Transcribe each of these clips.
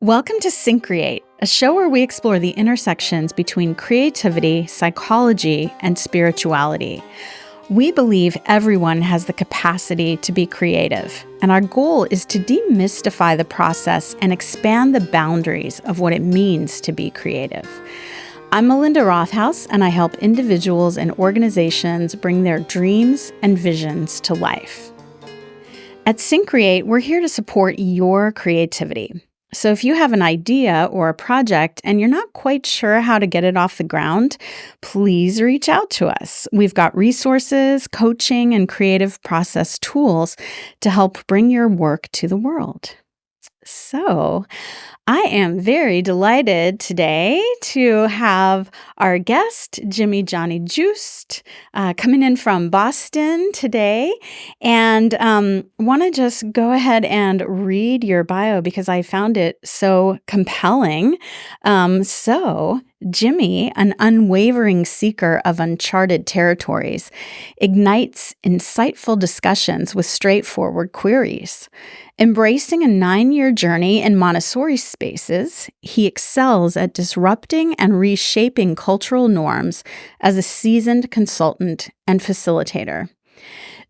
Welcome to Syncreate, a show where we explore the intersections between creativity, psychology, and spirituality. We believe everyone has the capacity to be creative, and our goal is to demystify the process and expand the boundaries of what it means to be creative. I'm Melinda Rothaus, and I help individuals and organizations bring their dreams and visions to life. At Syncreate, we're here to support your creativity. So if you have an idea or a project and you're not quite sure how to get it off the ground, please reach out to us. We've got resources, coaching, and creative process tools to help bring your work to the world. So, I am very delighted today to have our guest, Johnny Juste, coming in from Boston today. And want to just go ahead and read your bio because I found it so compelling. Jimmy, an unwavering seeker of uncharted territories, ignites insightful discussions with straightforward queries. Embracing a 9-year journey in Montessori spaces, he excels at disrupting and reshaping cultural norms as a seasoned consultant and facilitator.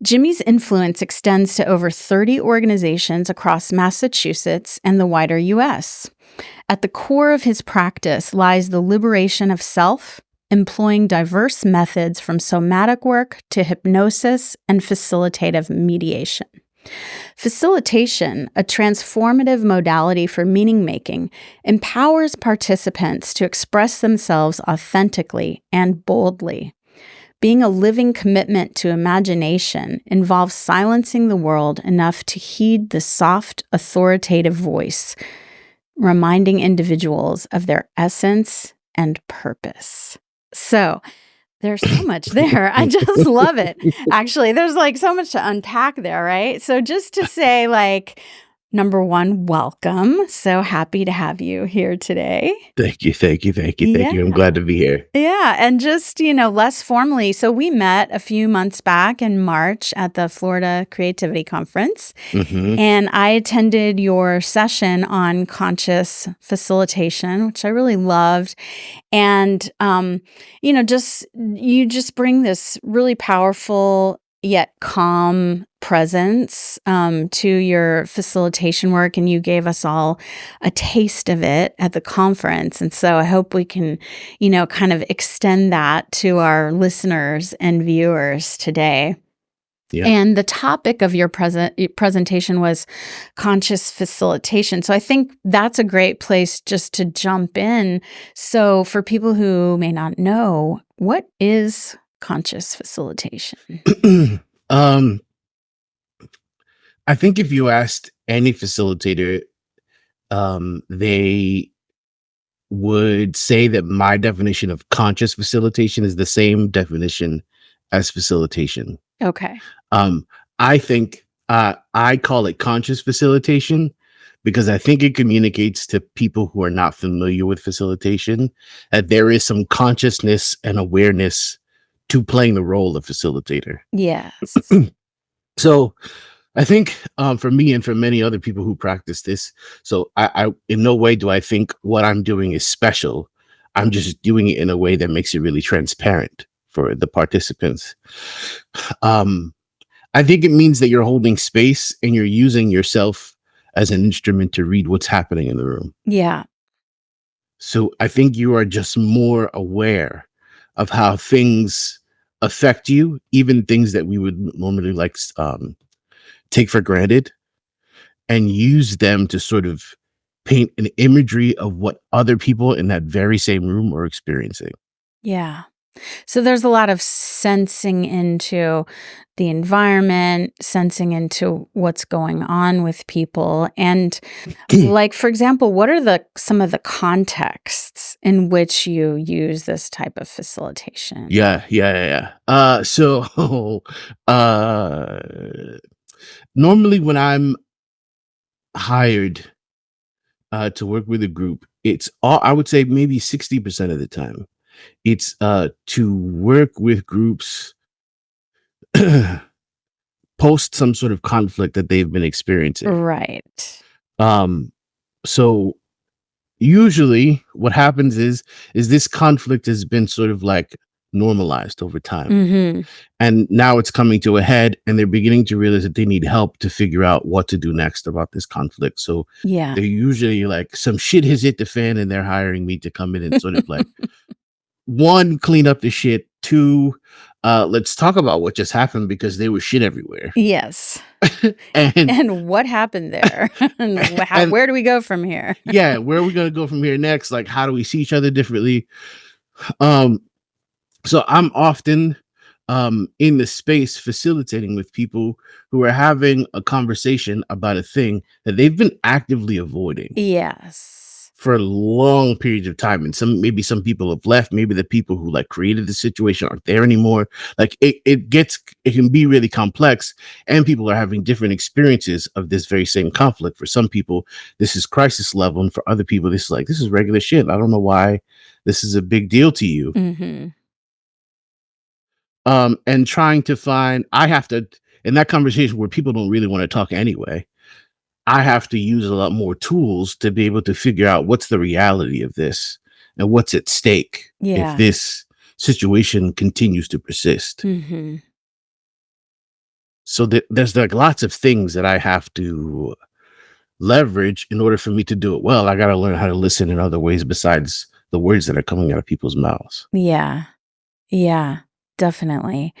Jimmy's influence extends to over 30 organizations across Massachusetts and the wider U.S. At the core of his practice lies the liberation of self, employing diverse methods from somatic work to hypnosis and facilitative mediation. Facilitation, a transformative modality for meaning-making, empowers participants to express themselves authentically and boldly. Being a living commitment to imagination involves silencing the world enough to heed the soft, authoritative voice, reminding individuals of their essence and purpose. So, there's so much there. I just love it. Actually, there's so much to unpack there, right? So just to say number one, welcome. So happy to have you here today. Thank you. I'm glad to be here. Yeah. And just, less formally. So we met a few months back in March at the Florida Creativity Conference. Mm-hmm. And I attended your session on conscious facilitation, which I really loved. And, you just bring this really powerful yet calm presence to your facilitation work, and you gave us all a taste of it at the conference. And so I hope we can, kind of extend that to our listeners and viewers today. Yeah. And the topic of your presentation was conscious facilitation. So I think that's a great place just to jump in. So for people who may not know, what is conscious facilitation? I think if you asked any facilitator, they would say that my definition of conscious facilitation is the same definition as facilitation. Okay. I think I call it conscious facilitation because I think it communicates to people who are not familiar with facilitation that there is some consciousness and awareness to playing the role of facilitator. Yes. So I think for me and for many other people who practice this, so I in no way do I think what I'm doing is special. I'm just doing it in a way that makes it really transparent for the participants. I think it means that you're holding space and you're using yourself as an instrument to read what's happening in the room. Yeah. So I think you are just more aware of how things affect you, even things that we would normally take for granted, and use them to sort of paint an imagery of what other people in that very same room are experiencing. Yeah. So there's a lot of sensing into the environment, sensing into what's going on with people. And for example, what are some of the contexts in which you use this type of facilitation? Yeah. Normally when I'm hired to work with a group, it's I would say maybe 60% of the time. It's to work with groups post some sort of conflict that they've been experiencing. Right. So usually what happens is this conflict has been sort of like normalized over time. Mm-hmm. And now it's coming to a head, and they're beginning to realize that they need help to figure out what to do next about this conflict. So Yeah. they're usually like, some shit has hit the fan, and they're hiring me to come in and sort of like, one, clean up the shit. Two, let's talk about what just happened, because there was shit everywhere. Yes. and And what happened there? And and where do we go from here? yeah, where are we gonna go from here next? Like, how do we see each other differently? Um, so I'm often in the space facilitating with people who are having a conversation about a thing that they've been actively avoiding Yes. for long periods of time. And maybe some people have left. Maybe the people who like created the situation aren't there anymore. Like it can be really complex, and people are having different experiences of this very same conflict. For some people, this is crisis level, and for other people, this is regular shit. I don't know why this is a big deal to you. Mm-hmm. And trying to find, I have to, in that conversation where people don't really want to talk anyway, I have to use a lot more tools to be able to figure out what's the reality of this and what's at stake if Yeah. this situation continues to persist. Mm-hmm. So there's like lots of things that I have to leverage in order for me to do it well. I got to learn how to listen in other ways besides the words that are coming out of people's mouths. Yeah. Yeah, definitely.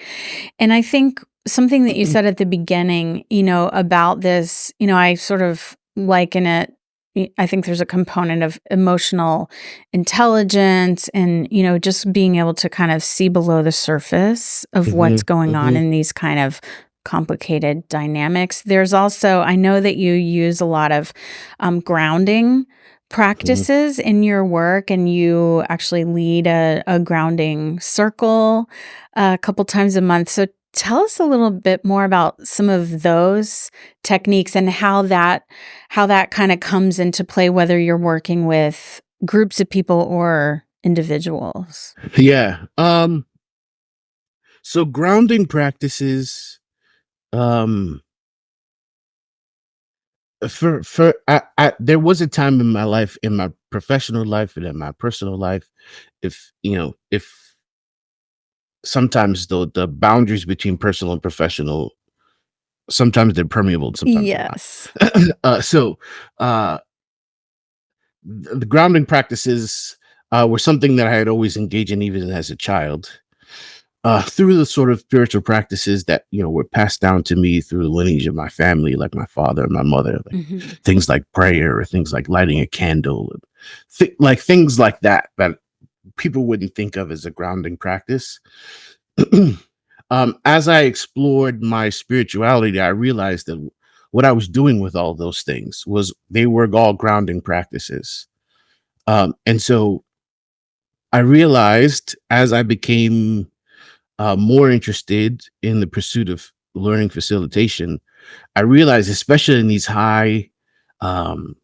And I think something that you said at the beginning, about this, I sort of liken it. I think there's a component of emotional intelligence and, just being able to kind of see below the surface of what's going on in these kind of complicated dynamics. There's also, I know that you use a lot of grounding practices in your work, and you actually lead a grounding circle a couple times a month. So tell us a little bit more about some of those techniques and how that kind of comes into play, whether you're working with groups of people or individuals. Yeah. So grounding practices, there was a time in my life, in my professional life and in my personal life, if sometimes the boundaries between personal and professional, sometimes they're permeable and sometimes they're Yes. not. So the grounding practices were something that I had always engaged in even as a child. Through the sort of spiritual practices that were passed down to me through the lineage of my family, like my father and my mother, like things like prayer or things like lighting a candle, like things like that people wouldn't think of as a grounding practice. As I explored my spirituality, I realized that what I was doing with all those things they were all grounding practices. And so I realized, as I became more interested in the pursuit of learning facilitation, I realized, especially in these high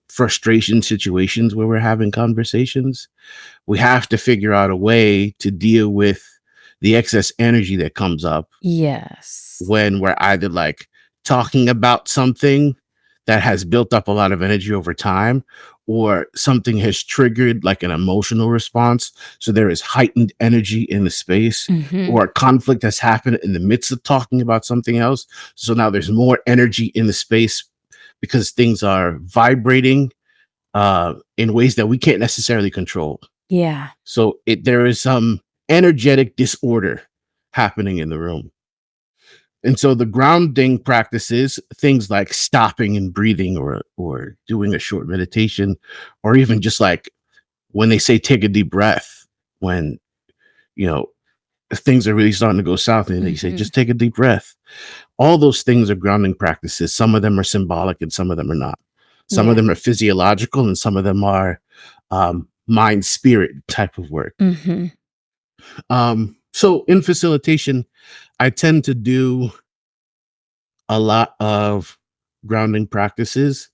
frustration situations where we're having conversations, we have to figure out a way to deal with the excess energy that comes up. Yes. When we're either like talking about something that has built up a lot of energy over time, or something has triggered like an emotional response. So there is heightened energy in the space, or a conflict has happened in the midst of talking about something else. So now there's more energy in the space because things are vibrating in ways that we can't necessarily control. Yeah. So there is some energetic disorder happening in the room. And so the grounding practices, things like stopping and breathing, or doing a short meditation, or even just like when they say take a deep breath, when things are really starting to go south and they say just take a deep breath. All those things are grounding practices. Some of them are symbolic and some of them are not. Some of them are physiological and some of them are mind spirit type of work. So in facilitation, I tend to do a lot of grounding practices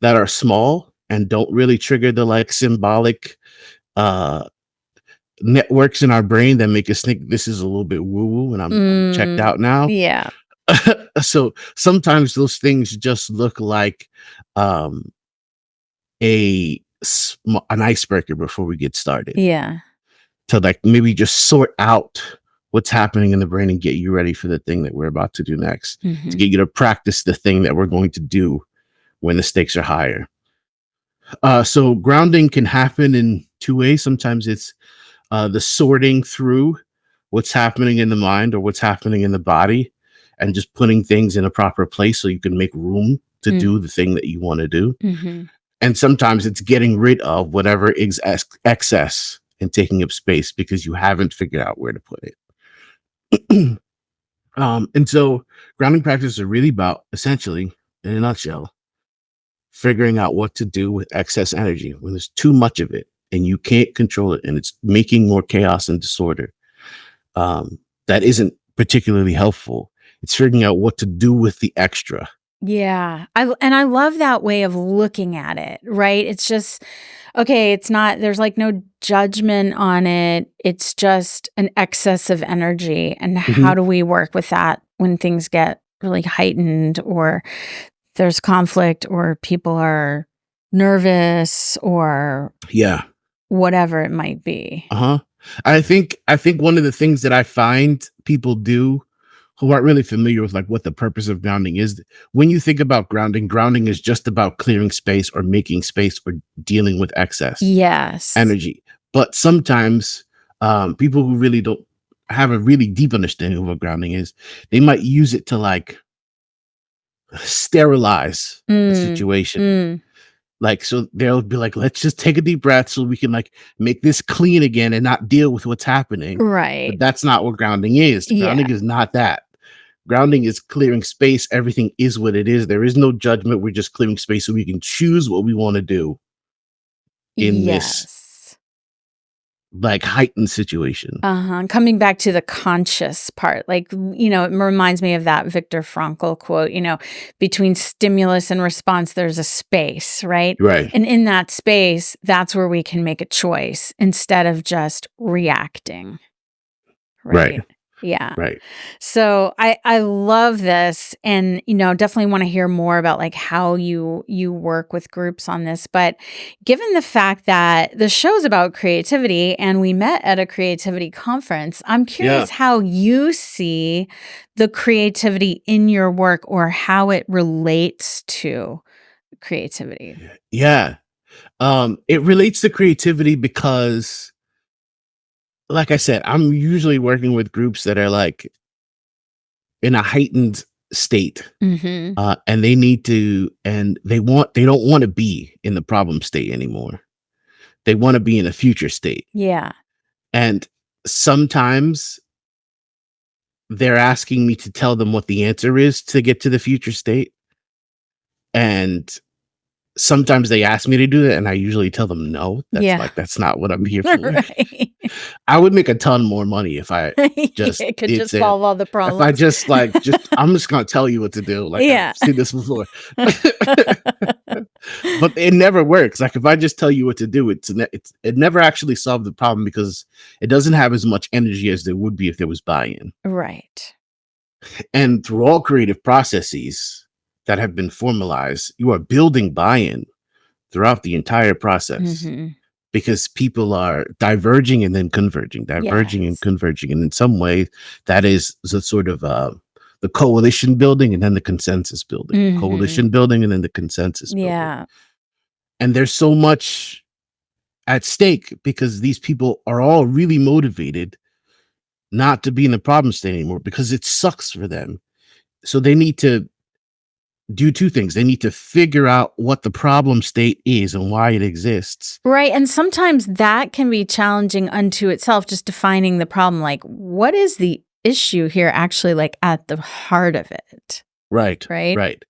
that are small and don't really trigger the like symbolic networks in our brain that make us think this is a little bit woo-woo and I'm checked out now. Yeah. So sometimes those things just look like a an icebreaker before we get started, Yeah. to like maybe just sort out what's happening in the brain and get you ready for the thing that we're about to do next, to Mhm. get you to practice the thing that we're going to do when the stakes are higher. So grounding can happen in two ways. Sometimes it's the sorting through what's happening in the mind or what's happening in the body, and just putting things in a proper place so you can make room to Mm. do the thing that you want to do. Mhm. And sometimes it's getting rid of whatever is excess and taking up space because you haven't figured out where to put it. And so grounding practices are really about, essentially, in a nutshell, figuring out what to do with excess energy when there's too much of it and you can't control it and it's making more chaos and disorder. That isn't particularly helpful. It's figuring out what to do with the extra. Yeah. I love that way of looking at it, right? It's just, okay, it's not, there's like no judgment on it. It's just an excess of energy. And how do we work with that when things get really heightened, or there's conflict, or people are nervous, or Yeah. whatever it might be? I think one of the things that I find people do who aren't really familiar with like what the purpose of grounding is, when you think about grounding is just about clearing space or making space or dealing with excess Yes. energy. But sometimes people who really don't have a really deep understanding of what grounding is, they might use it to like sterilize a situation. Like, so they'll be like, let's just take a deep breath so we can like make this clean again and not deal with what's happening. Right. But that's not what grounding is. Grounding is not that. Grounding is clearing space. Everything is what it is. There is no judgment. We're just clearing space so we can choose what we want to do in this like heightened situation. Coming back to the conscious part, like, it reminds me of that Viktor Frankl quote, between stimulus and response, there's a space, right? Right. And in that space, that's where we can make a choice instead of just reacting. Right. Yeah. Right. So I love this, and definitely want to hear more about like how you work with groups on this. But given the fact that the show's about creativity and we met at a creativity conference, I'm curious how you see the creativity in your work, or how it relates to creativity. Yeah. It relates to creativity because, like I said, I'm usually working with groups that are like in a heightened state, and they need to, and they don't want to be in the problem state anymore. They want to be in a future state. Yeah. And sometimes they're asking me to tell them what the answer is to get to the future state. And sometimes they ask me to do that, and I usually tell them no. That's not what I'm here for. Right. I would make a ton more money if I just it could just solve all the problems. If I just I'm just gonna tell you what to do. Like, I've seen this before. But it never works. Like, if I just tell you what to do, it never actually solved the problem, because it doesn't have as much energy as there would be if there was buy-in. Right. And through all creative processes that have been formalized, you are building buy-in throughout the entire process, because people are diverging and then converging, and converging. And in some way, that is the sort of the coalition building and then the consensus building, coalition building and then the consensus building. Yeah. And there's so much at stake because these people are all really motivated not to be in the problem state anymore because it sucks for them. So they need to do two things. They need to figure out what the problem state is and why it exists. Right. And sometimes that can be challenging unto itself, just defining the problem. Like, what is the issue here actually, like at the heart of it? Right. Right. Right.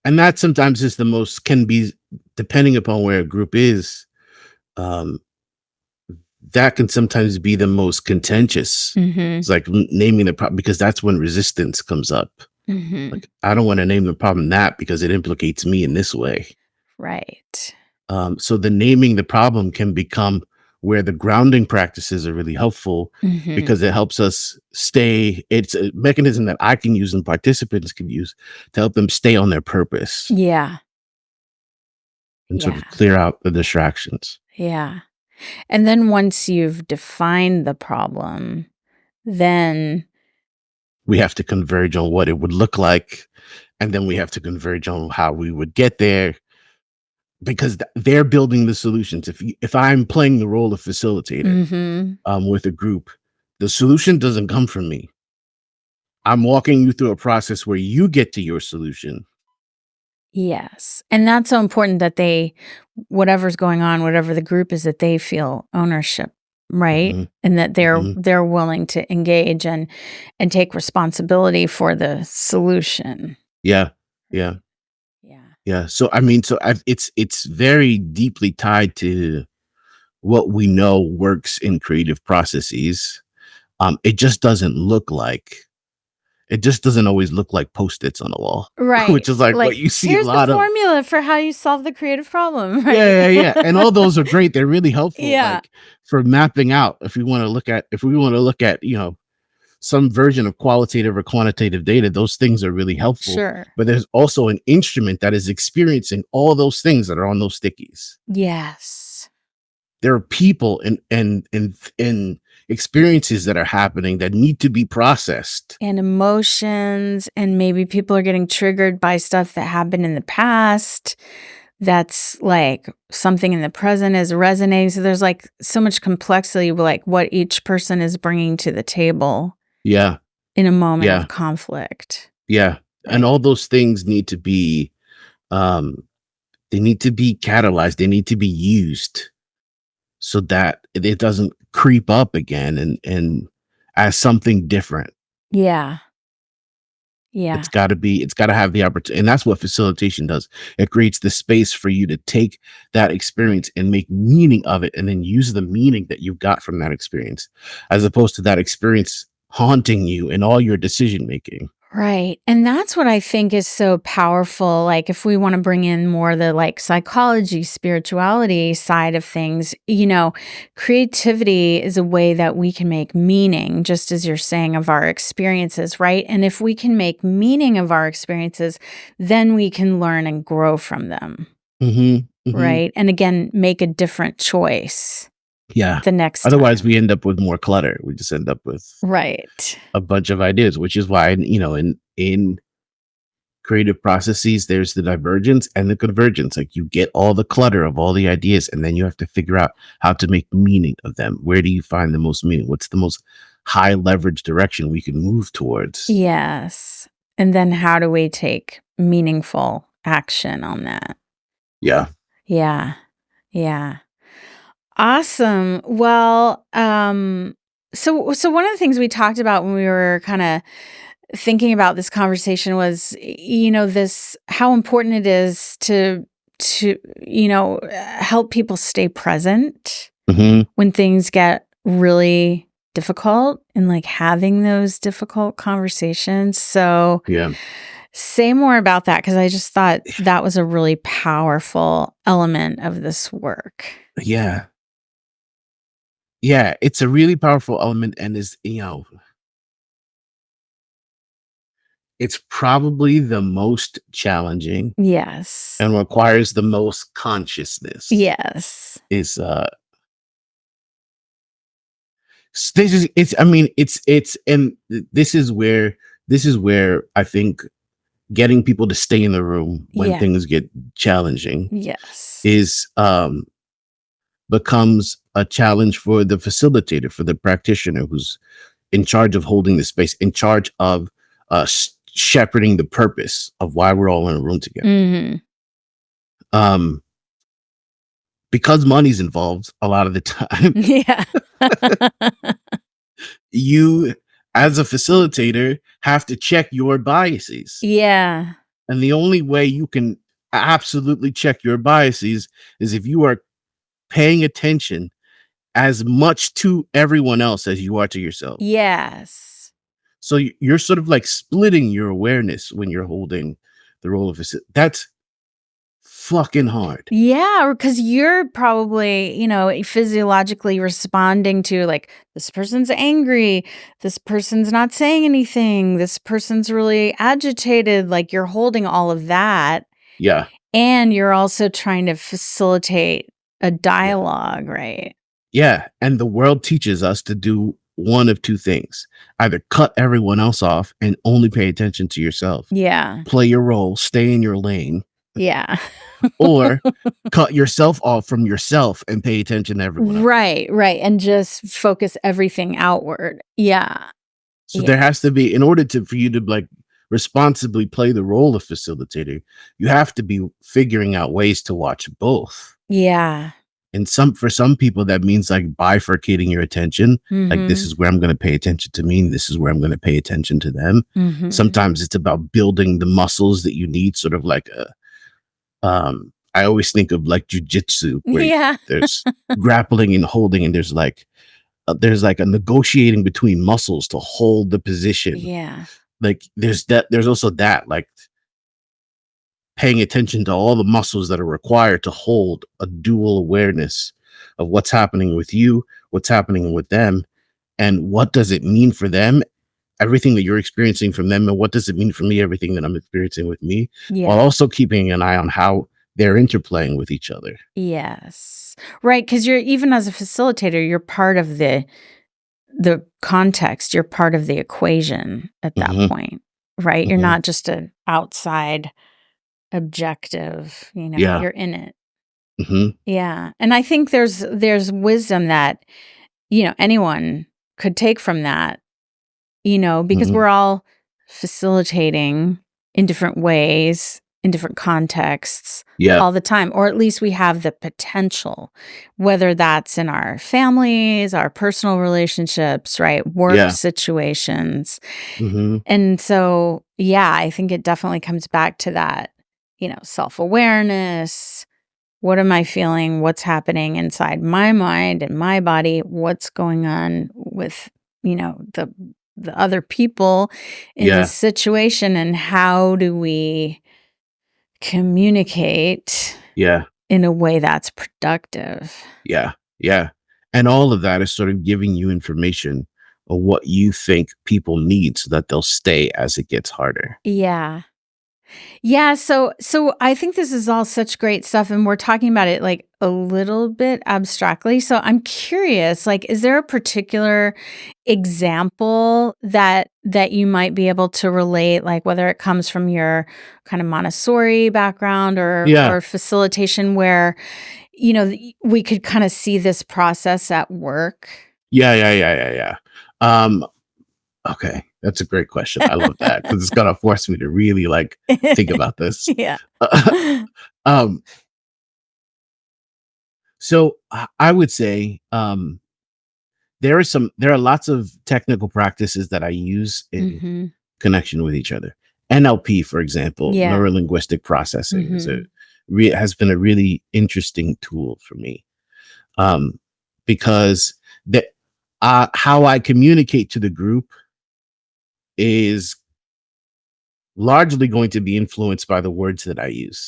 And that sometimes is can be, depending upon where a group is, that can sometimes be the most contentious. It's like naming the problem, because that's when resistance comes up. Like, I don't want to name the problem that because it implicates me in this way. Right. So the naming the problem can become where the grounding practices are really helpful, because it helps us stay. It's a mechanism that I can use and participants can use to help them stay on their purpose. Yeah. and sort Yeah. of clear out the distractions. Yeah. And then once you've defined the problem, then We have to converge on what it would look like, and then we have to converge on how we would get there, because they're building the solutions. If I'm playing the role of facilitator with a group, the solution doesn't come from me. I'm walking you through a process where you get to your solution. yes. And that's so important that whatever's going on, whatever the group is, that they feel ownership, right? Mm-hmm. And that Mm-hmm. they're willing to engage and take responsibility for the solution. Yeah. Yeah. Yeah. Yeah. So I mean, it's very deeply tied to what we know works in creative processes. It just doesn't look like it just doesn't always look like post-its on the wall, Right. which is like what Like, you see a here's the lot of. formula for how you solve the creative problem, right? Yeah. And all those are great. They're really helpful. Yeah. Like for mapping out, if we want to look at, some version of qualitative or quantitative data, those things are really helpful. Sure. But there's also an instrument that is experiencing all those things that are on those stickies. Yes. There are people and experiences that are happening that need to be processed. And emotions, and maybe people are getting triggered by stuff that happened in the past. That's like something in the present is resonating. So there's like so much complexity, like what each person is bringing to the table. Yeah. In a moment of conflict. Yeah. Right. And all those things need to be, they need to be catalyzed. They need to be used so that it doesn't creep up again and as something different. Yeah. Yeah. It's got to have the opportunity. And that's what facilitation does. It creates the space for you to take that experience and make meaning of it, and then use the meaning that you got from that experience, as opposed to that experience haunting you in all your decision making. Right. And that's what I think is so powerful. Like, if we want to bring in more the like psychology, spirituality side of things, creativity is a way that we can make meaning, just as you're saying, of our experiences, right? And if we can make meaning of our experiences, then we can learn and grow from them. Right. And again, make a different choice. Yeah. The next Otherwise, time. we end up with more clutter. We just end up with a bunch of ideas, which is why, in creative processes, there's the divergence and the convergence. Like, you get all the clutter of all the ideas, and then you have to figure out how to make meaning of them. Where do you find the most meaning? What's the most high leverage direction we can move towards? Yes. And then how do we take meaningful action on that? Yeah. Yeah. Yeah. Awesome. Well, so one of the things we talked about when we were kind of thinking about this conversation was, this, how important it is to help people stay present when things get really difficult, and like having those difficult conversations. So yeah. Say more about that, because I just thought that was a really powerful element of this work. Yeah. Yeah, it's a really powerful element, and it's probably the most challenging. Yes. And requires the most consciousness. Yes. It's this is where I think getting people to stay in the room when things get challenging. Yes. Is becomes a challenge for the facilitator, for the practitioner who's in charge of holding the space, in charge of shepherding the purpose of why we're all in a room together. Because money's involved a lot of the time. Yeah. You, as a facilitator, have to check your biases. Yeah. And the only way you can absolutely check your biases is if you are paying attention as much to everyone else as you are to yourself. Yes. So you're sort of like splitting your awareness when you're holding the role of that's fucking hard. Yeah, because you're probably, physiologically responding to like, this person's angry, this person's not saying anything, this person's really agitated. Like, you're holding all of that. Yeah. And you're also trying to facilitate a dialogue, right? Yeah. And the world teaches us to do one of two things: either cut everyone else off and only pay attention to yourself, Yeah. play your role, stay in your lane, Yeah. or cut yourself off from yourself and pay attention to everyone else. Right. And just focus everything outward. Yeah. So there has to be, in order for you to like responsibly play the role of facilitator, you have to be figuring out ways to watch both. Yeah. And for some people, that means like bifurcating your attention. Like, this is where I'm going to pay attention to me. This is where I'm going to pay attention to them. Sometimes it's about building the muscles that you need, sort of like I always think of like jujitsu, where there's grappling and holding, and there's like a negotiating between muscles to hold the position. Yeah. Like there's also that, like, paying attention to all the muscles that are required to hold a dual awareness of what's happening with you, what's happening with them, and what does it mean for them, everything that you're experiencing from them, and what does it mean for me, everything that I'm experiencing with me, while also keeping an eye on how they're interplaying with each other. Yes. Right. Because you're, even as a facilitator, you're part of the context. You're part of the equation at that point, right? You're not just an outside objective, you're in it. Yeah. And I think there's wisdom that, anyone could take from that, because we're all facilitating in different ways, in different contexts all the time, or at least we have the potential, whether that's in our families, our personal relationships, right? Work situations. And so, I think it definitely comes back to that, self-awareness. What am I feeling? What's happening inside my mind and my body? What's going on with, the other people in this situation, and how do we communicate in a way that's productive? Yeah. And all of that is sort of giving you information of what you think people need so that they'll stay as it gets harder. Yeah, so I think this is all such great stuff, and we're talking about it like a little bit abstractly. So I'm curious, like, is there a particular example that you might be able to relate, like whether it comes from your kind of Montessori background or facilitation, where we could kind of see this process at work? Yeah. Okay, that's a great question. I love that, because it's gonna force me to really like think about this. So I would say there are lots of technical practices that I use in connection with each other. NLP, for example, neuro-linguistic processing, has been a really interesting tool for me, because how I communicate to the group is largely going to be influenced by the words that I use.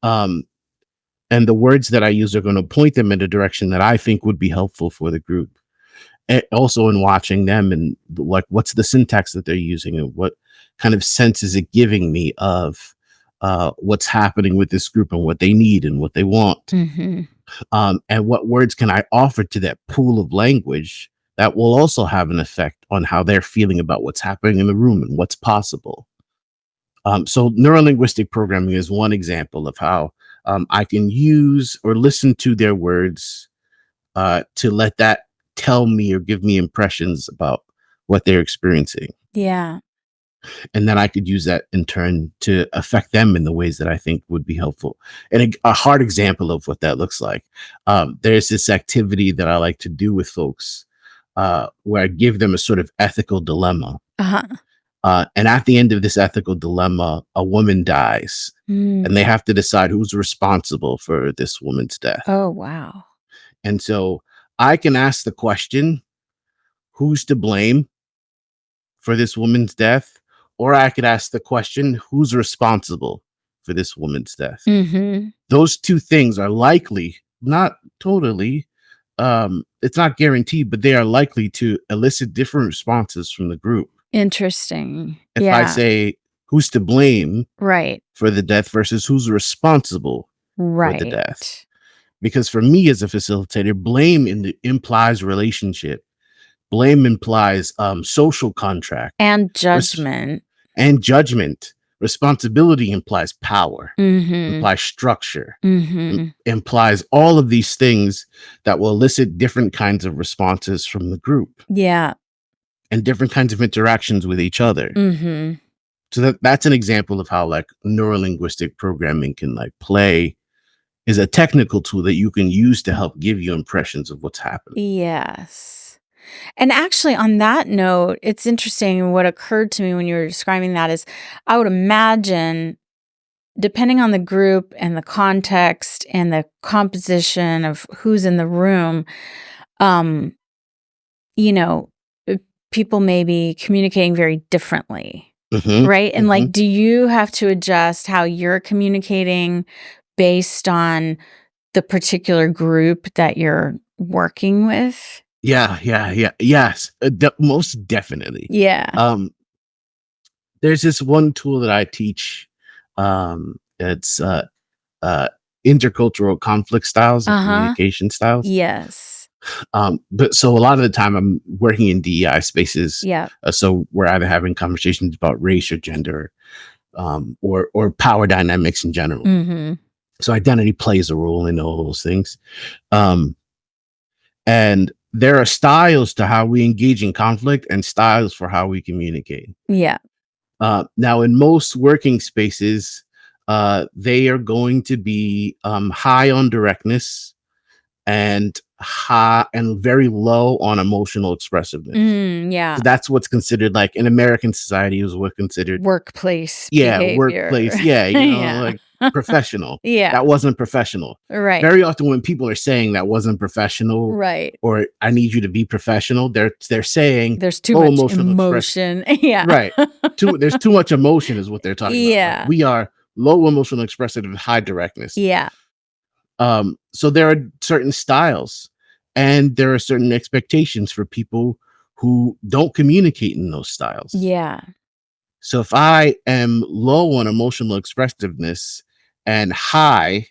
And the words that I use are going to point them in a direction that I think would be helpful for the group. And also in watching them, and like, what's the syntax that they're using, and what kind of sense is it giving me of what's happening with this group and what they need and what they want. And what words can I offer to that pool of language that will also have an effect on how they're feeling about what's happening in the room and what's possible. So neurolinguistic programming is one example of how I can use or listen to their words to let that tell me or give me impressions about what they're experiencing. And then I could use that in turn to affect them in the ways that I think would be helpful. And a hard example of what that looks like, there's this activity that I like to do with folks where I give them a sort of ethical dilemma. And at the end of this ethical dilemma, a woman dies, and they have to decide who's responsible for this woman's death. Oh, wow. And so I can ask the question, who's to blame for this woman's death? Or I could ask the question, who's responsible for this woman's death? Those two things are likely, not totally, it's not guaranteed, but they are likely to elicit different responses from the group. Interesting. If I say, who's to blame Right. for the death versus who's responsible for the death. Right. Because for me as a facilitator, blame implies relationship. Blame implies social contract And judgment. and judgment. Responsibility implies power, Mm-hmm. implies structure, Mm-hmm. implies all of these things that will elicit different kinds of responses from the group Yeah. and different kinds of interactions with each other. Mm-hmm. So that's an example of how like neurolinguistic programming can like play, is a technical tool that you can use to help give you impressions of what's happening. Yes. And actually, on that note, it's interesting. What occurred to me when you were describing that is I would imagine, depending on the group and the context and the composition of who's in the room, you know, people may be communicating very differently, right? And like, do you have to adjust how you're communicating based on the particular group that you're working with? Yes, most definitely. Yeah. There's this one tool that I teach. It's intercultural conflict styles and communication styles. Yes. But so a lot of the time I'm working in DEI spaces. Yeah. So we're either having conversations about race or gender, or power dynamics in general. Mm-hmm. So identity plays a role in all those things. And there are styles to how we engage in conflict and styles for how we communicate. Yeah. Now, in most working spaces, they are going to be high on directness and high and very low on emotional expressiveness. Yeah. So that's what's considered, like in American society, is what considered workplace behavior. behavior. Like professional. Yeah. That wasn't professional. Right. Very often when people are saying that wasn't professional, Right. or I need you to be professional, they're saying there's too much emotion. Yeah. Right. There's too much emotion is what they're talking about. Yeah. Like, we are low emotional expressive and high directness. Yeah. So there are certain styles and there are certain expectations for people who don't communicate in those styles. Yeah. So if I am low on emotional expressiveness and high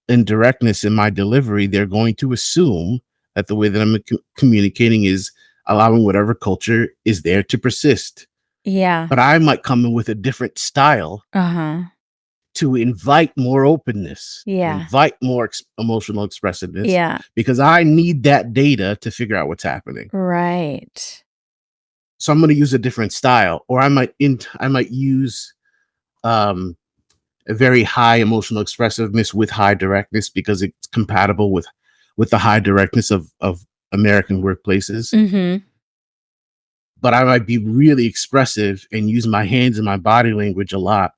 in directness in my delivery, they're going to assume that the way that I'm communicating is allowing whatever culture is there to persist. Yeah. But I might come in with a different style to invite more openness, invite more emotional expressiveness, because I need that data to figure out what's happening. Right. So I'm going to use a different style, or I might use a very high emotional expressiveness with high directness because it's compatible with the high directness of American workplaces. Mm-hmm. But I might be really expressive and use my hands and my body language a lot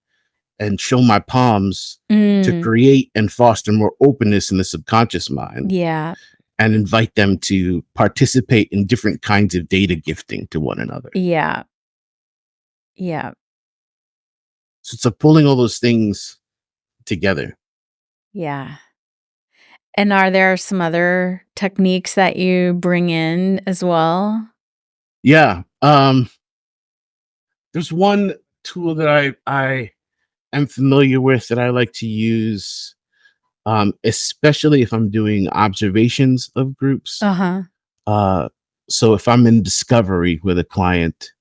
and show my palms to create and foster more openness in the subconscious mind. Yeah. And invite them to participate in different kinds of data gifting to one another. Yeah. Yeah. So it's pulling all those things together. Yeah. And are there some other techniques that you bring in as well? Yeah. There's one tool that I am familiar with that I like to use, especially if I'm doing observations of groups. So if I'm in discovery with a client,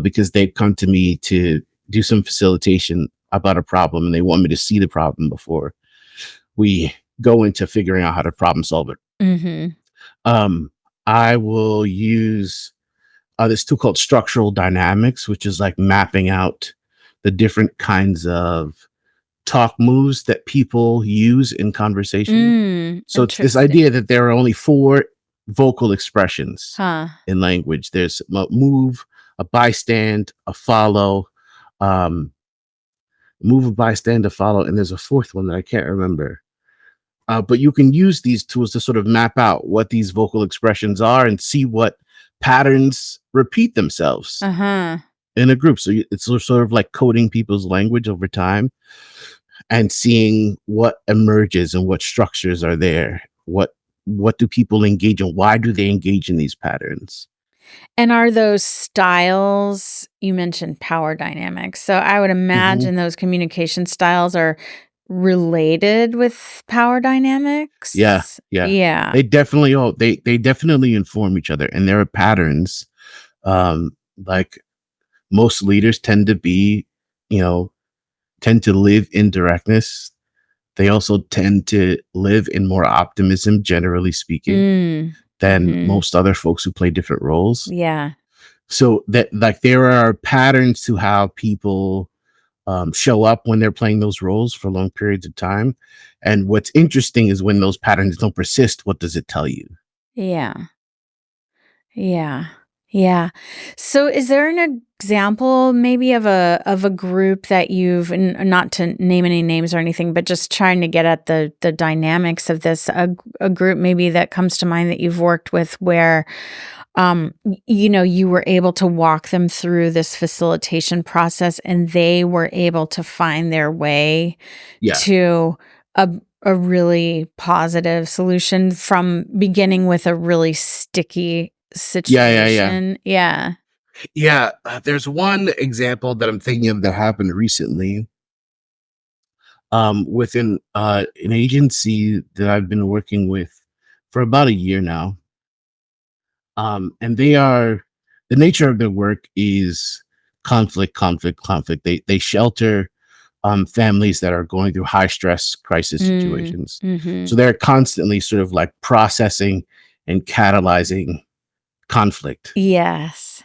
because they've come to me to do some facilitation about a problem and they want me to see the problem before we go into figuring out how to problem solve it. Mm-hmm. I will use this tool called structural dynamics, which is like mapping out the different kinds of talk moves that people use in conversation. So it's this idea that there are only 4 vocal expressions in language. There's a move, a bystand, a follow, move, a bystand, a follow, and there's a 4th one that I can't remember. But you can use these tools to sort of map out what these vocal expressions are and see what patterns repeat themselves in a group. So it's sort of like coding people's language over time and seeing what emerges and what structures are there. What do people engage in? Why do they engage in these patterns? And are those styles, you mentioned power dynamics. So I would Mhm. imagine those communication styles are related with power Yeah, dynamics. yeah. Yeah. They definitely inform each other, and there are patterns. Um, like most leaders tend to be, you know, tend to live in directness. They also tend to live in more optimism, generally speaking, Mm. than Mhm. most other folks who play different roles. Yeah. So that like there are patterns to how people show up when they're playing those roles for long periods of time. And what's interesting is when those patterns don't persist, what does it tell you? Yeah. Yeah. Yeah. So is there an example maybe of a group that you've, and not to name any names or anything, but just trying to get at the dynamics of this, a group maybe that comes to mind that you've worked with where you were able to walk them through this facilitation process and they were able to find their way Yeah. to a a really positive solution from beginning with a really sticky Yeah. situation. Yeah. Yeah. There's one example that I'm thinking of that happened recently within an agency that I've been working with for about a year now. And the nature of their work is conflict. They shelter families that are going through high stress crisis Mm. situations. So Mhm. they're constantly sort of like processing and catalyzing conflict. Yes.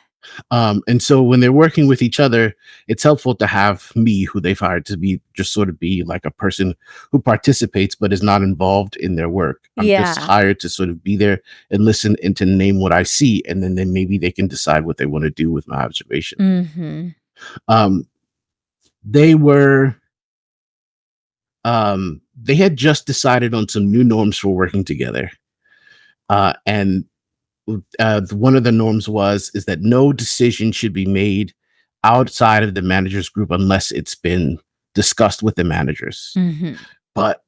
And so when they're working with each other, it's helpful to have me, who they've hired to be just sort of be like a person who participates but is not involved in their work. I'm just Yeah. hired to sort of be there and listen and to name what I see, and then maybe they can decide what they want to do with my observation. Mhm. Um, they were they had just decided on some new norms for working together, and one of the norms is that no decision should be made outside of the managers group unless it's been discussed with the managers. Mhm. But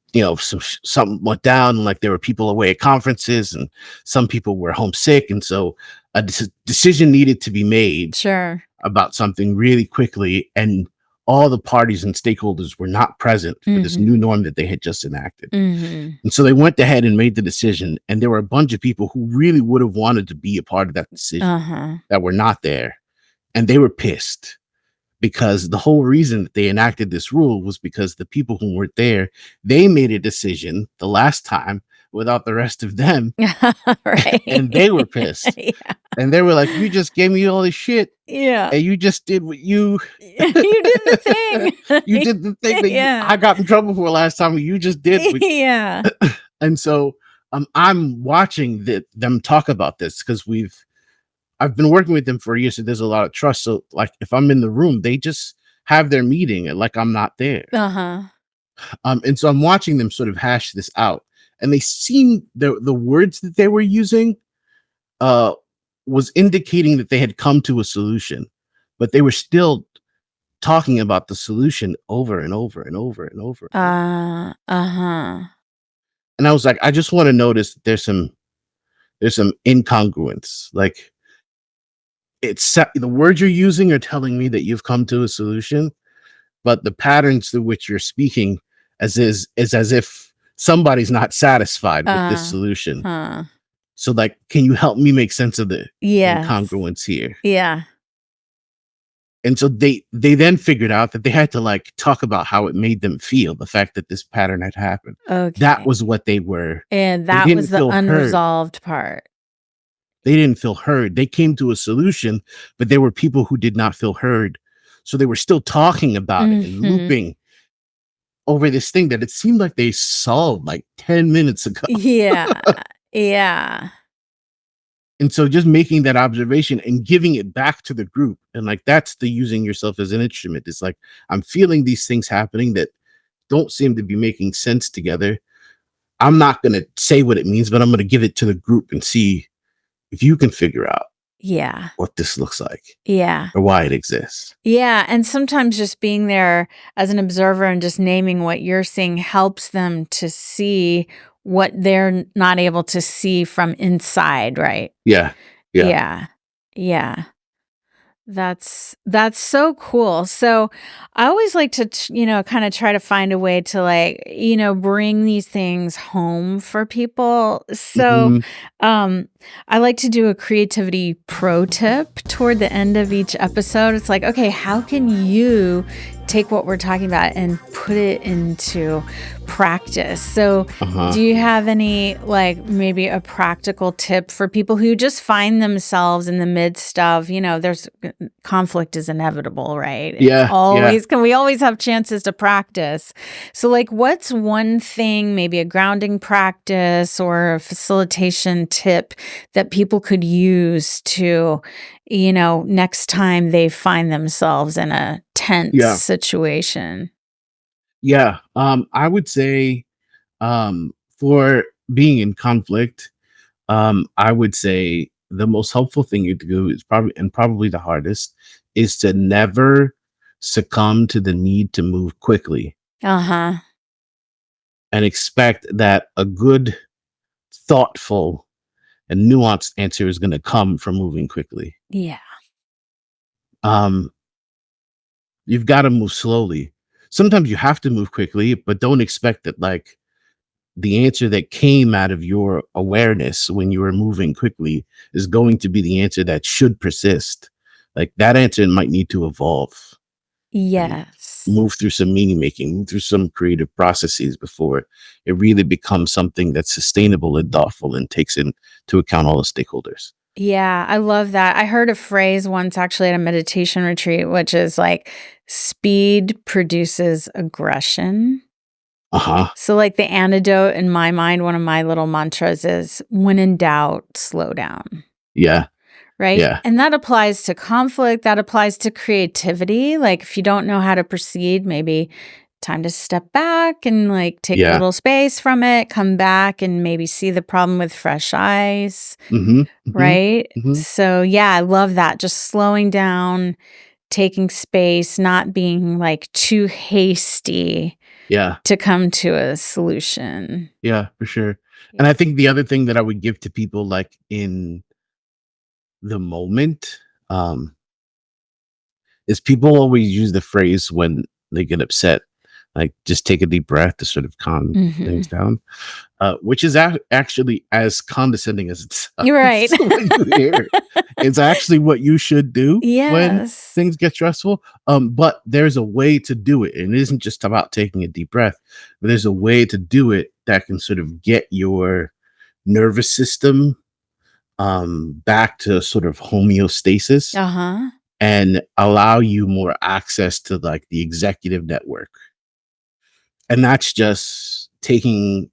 something went down, like there were people away at conferences and some people were homesick, and so a decision needed to be made Sure. about something really quickly, and all the parties and stakeholders were not present for this Mhm. new norm that they had just enacted. Mhm. And so they went ahead and made the decision, and there were a bunch of people who really would have wanted to be a part of that decision Uh-huh. that were not there, and they were pissed because the whole reason that they enacted this rule was because the people who weren't there, they made a decision the last time without the rest of them, Right. and they were pissed. Yeah. And they were like, "You just gave me all this shit, Yeah. and you just did what you You did the you thing. did the thing that Yeah. I got in trouble for last time. You just did what." Yeah. And so I'm watching them talk about this because I've been working with them for years, so there's a lot of trust. So like if I'm in the room, they just have their meeting and like I'm not there. Uh-huh. And so I'm watching them sort of hash this out, and they seem the words that they were using uh was indicating that they had come to a solution, but they were still talking about the solution over and over and over and over and over. Uh-huh. And I was like, I just want to notice that there's some incongruence. Like the words you're using are telling me that you've come to a solution, but the patterns through which you're speaking is as if somebody's not satisfied with this solution. Huh. So like, can you help me make sense of the Yes. incongruence here? Yeah. And so they then figured out that they had to like talk about how it made them feel, the fact that this pattern had happened. That Okay. was what And they that didn't was the feel heard. unresolved part. They didn't feel heard. They came to a solution, but there were people who did not feel heard. So they were still talking about it and Mhm. looping over this thing that it seemed like they solved like 10 minutes ago. Yeah. Yeah. And so just making that observation and giving it back to the group. And like that's the using yourself as an instrument. It's like I'm feeling these things happening that don't seem to be making sense together. I'm not going to say what it means, but I'm going to give it to the group and see if you can figure out Yeah. what this looks like Yeah. or why it exists. Yeah, and sometimes just being there as an observer and just naming what you're seeing helps them to see what they're not able to see from inside, right? Yeah. Yeah. Yeah. Yeah. That's so cool. So I always like to, kind of try to find a way to like, bring these things home for people. So Hmm. um I like to do a creativity pro tip toward the end of each episode. It's like, okay, how can you take what we're talking about and put it into practice? So Uh-huh. do you have any, like, maybe a practical tip for people who just find themselves in the midst of, there's conflict is inevitable, right? It's Yeah, yeah. always, can we always have chances to practice? So, like, what's one thing, maybe a grounding practice or a facilitation tip that people could use to, next time they find themselves in a tense Yeah. situation? Yeah. I would say for being in conflict, I would say the most helpful thing you do is probably the hardest is to never succumb to the need to move quickly Uh huh. and expect that a good, thoughtful, and nuanced answer is going to come from moving quickly. Yeah. Um, you've got to move slowly. Sometimes you have to move quickly, but don't expect that like the answer that came out of your awareness when you were moving quickly is going to be the answer that should persist. Like that answer might need to evolve and Yes. move through some meaning making, move through some creative processes before it really becomes something that's sustainable and thoughtful and takes into account all the stakeholders. Yeah, I love that. I heard a phrase once actually at a meditation retreat, which is like, speed produces aggression. Uh huh. So, like, the antidote in my mind, one of my little mantras is, when in doubt, slow down. Yeah. Right. Yeah. And that applies to conflict. That applies to creativity. Like, if you don't know how to proceed, maybe time to step back and like take a Yeah. little space from it, come back and maybe see the problem with fresh eyes. Mm-hmm. Mm-hmm. Right. Mm-hmm. So, yeah, I love that. Just slowing down, taking space, not being like too hasty Yeah. to come to a solution. Yeah, for sure. Yeah. And I think the other thing that I would give to people like in the moment, um, is people always use the phrase when they get upset, like just take a deep breath to sort of calm things Mhm. down, which is actually as condescending as it You're right. sounds when you hear it. It's actually what you should do when Yes. things get stressful. But there's a way to do it. And it isn't just about taking a deep breath, but there's a way to do it that can sort of get your nervous system back to sort of homeostasis Uh-huh. and allow you more access to like the executive network. And that's just taking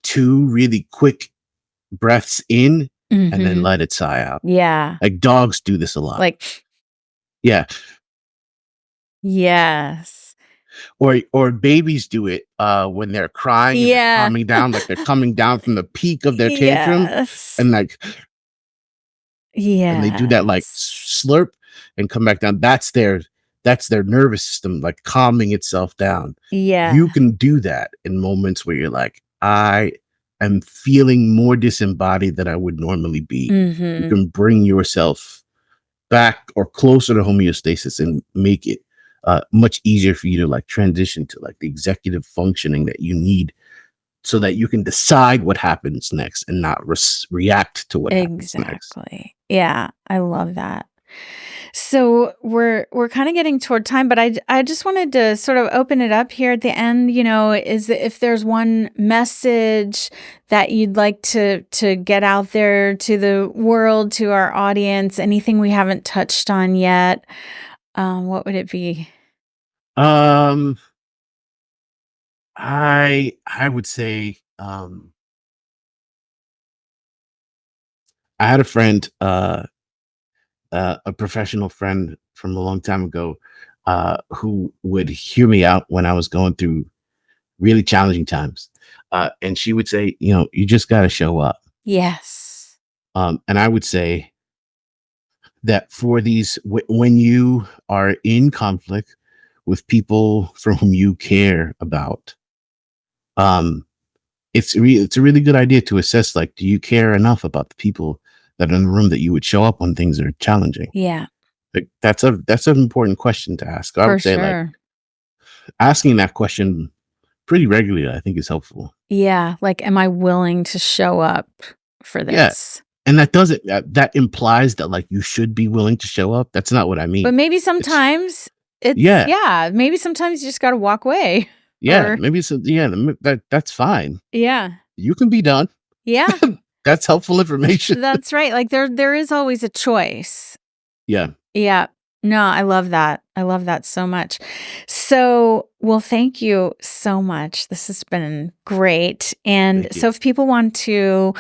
two really quick breaths in and then Mhm. let it sigh out. Yeah. Like dogs do this a lot. Like, Yeah. yes. Or babies do it when they're crying and they're Yeah. calming down, like they're coming down from the peak of their tantrum Yes. and like and they do that like Yes. slurp and come back down. That's their nervous system like calming itself down. Yeah. You can do that in moments where you're like, I am feeling more disembodied than I would normally be. You Mhm. can bring yourself back or closer to homeostasis and make it much easier for you to like transition to like the executive functioning that you need so that you can decide what happens next and not react to what happens next. Exactly. Yeah, I love that. So we're kind of getting toward time, but I just wanted to sort of open it up here at the end. Is if there's one message that you'd like to get out there to the world, to our audience, anything we haven't touched on yet, what would it be? Um, I would say I had a friend, a professional friend from a long time ago, who would hear me out when I was going through really challenging times, and she would say, you just got to show up. Yes. And I would say that for these, when you are in conflict with people for whom you care about, um, it's a really good idea to assess like, do you care enough about the people that are in the room that you would show up when things are challenging? Yeah, Like, that's an important question to ask. I for would say like sure. asking that question pretty regularly, I think is helpful. Yeah, like, am I willing to show up for Yeah. this? And that implies that like you should be willing to show up. That's not what I But mean. maybe It's sometimes yeah. maybe sometimes you just gotta walk away Yeah, or maybe so yeah, that's fine. yeah. You can be done. Yeah, That's helpful information. that's right, like, there is always a choice. Yeah. Yeah. No, I love that. I love that so much. So, well, thank you so much. This has been great. And Thank you. so if people want to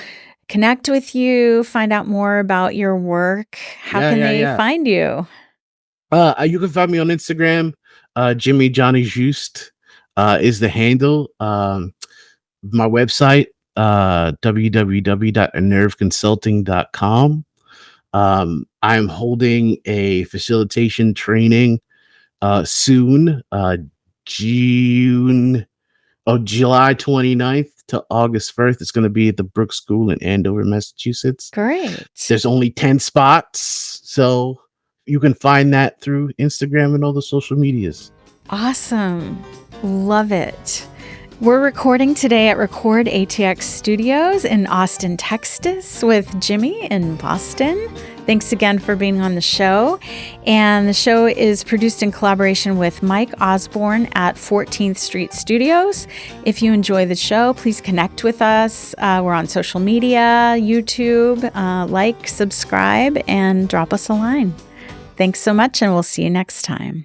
connect with you, find out more about your work, how Yeah, can yeah, they yeah. find you? You can find me on Instagram. Johnny Juste is the handle. My website, www.nerveconsulting.com. I'm holding a facilitation training soon, July 29th to August 1st. It's going to be at the Brooks School in Andover, Massachusetts. Great. There's only 10 spots, so you can find that through Instagram and all the social medias. Awesome. Love it. We're recording today at Record ATX Studios in Austin, Texas, with Jimmy in Boston. Thanks again for being on the show. And the show is produced in collaboration with Mike Osborne at 14th Street Studios. If you enjoy the show, please connect with us. We're on social media, YouTube. Like, subscribe, and drop us a line. Thanks so much, and we'll see you next time.